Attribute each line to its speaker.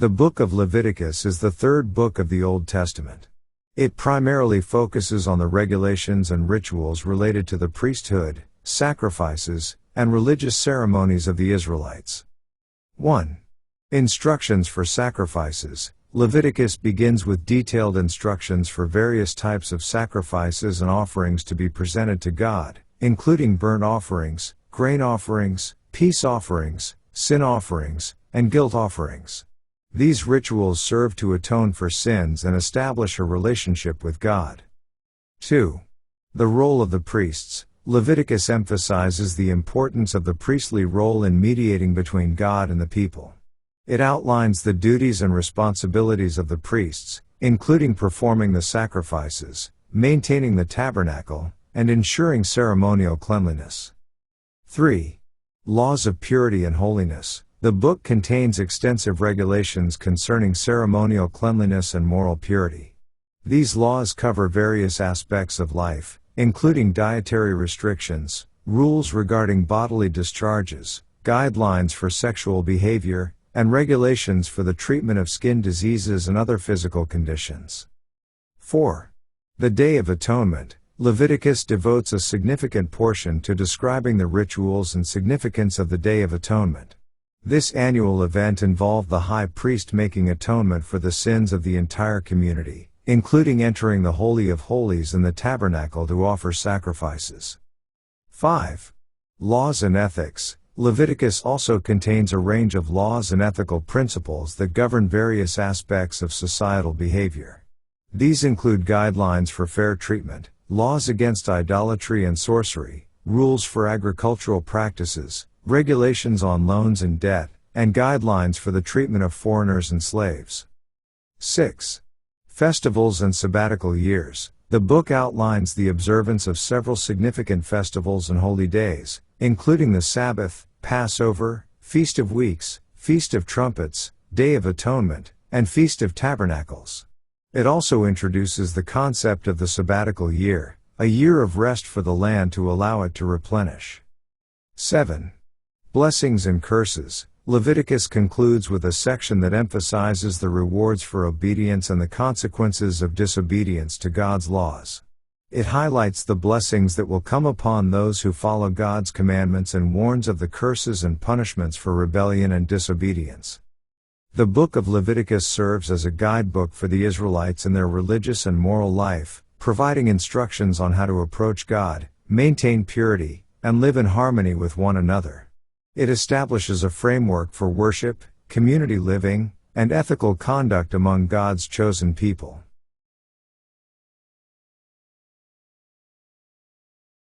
Speaker 1: The book of Leviticus is the third book of the Old Testament. It primarily focuses on the regulations and rituals related to the priesthood, sacrifices, and religious ceremonies of the Israelites. 1. Instructions for sacrifices. Leviticus begins with detailed instructions for various types of sacrifices and offerings to be presented to God, including burnt offerings, grain offerings, peace offerings, sin offerings, and guilt offerings. These rituals serve to atone for sins and establish a relationship with God. 2. The role of the priests. Leviticus emphasizes the importance of the priestly role in mediating between God and the people. It outlines the duties and responsibilities of the priests, including performing the sacrifices, maintaining the tabernacle, and ensuring ceremonial cleanliness. 3. Laws of purity and holiness. The book contains extensive regulations concerning ceremonial cleanliness and moral purity. These laws cover various aspects of life, including dietary restrictions, rules regarding bodily discharges, guidelines for sexual behavior, and regulations for the treatment of skin diseases and other physical conditions. 4. The Day of Atonement. Leviticus devotes a significant portion to describing the rituals and significance of the Day of Atonement. This annual event involved the high priest making atonement for the sins of the entire community, including entering the Holy of Holies and the tabernacle to offer sacrifices. 5. Laws and ethics. Leviticus also contains a range of laws and ethical principles that govern various aspects of societal behavior. These include guidelines for fair treatment, laws against idolatry and sorcery, rules for agricultural practices, regulations on loans and debt, and guidelines for the treatment of foreigners and slaves. 6. Festivals and sabbatical years. The book outlines the observance of several significant festivals and holy days, including the Sabbath, Passover, Feast of Weeks, Feast of Trumpets, Day of Atonement, and Feast of Tabernacles. It also introduces the concept of the sabbatical year, a year of rest for the land to allow it to replenish. 7. Blessings and curses. Leviticus concludes with a section that emphasizes the rewards for obedience and the consequences of disobedience to God's laws. It highlights the blessings that will come upon those who follow God's commandments and warns of the curses and punishments for rebellion and disobedience. The book of Leviticus serves as a guidebook for the Israelites in their religious and moral life, providing instructions on how to approach God, maintain purity, and live in harmony with one another. It establishes a framework for worship, community living, and ethical conduct among God's chosen people.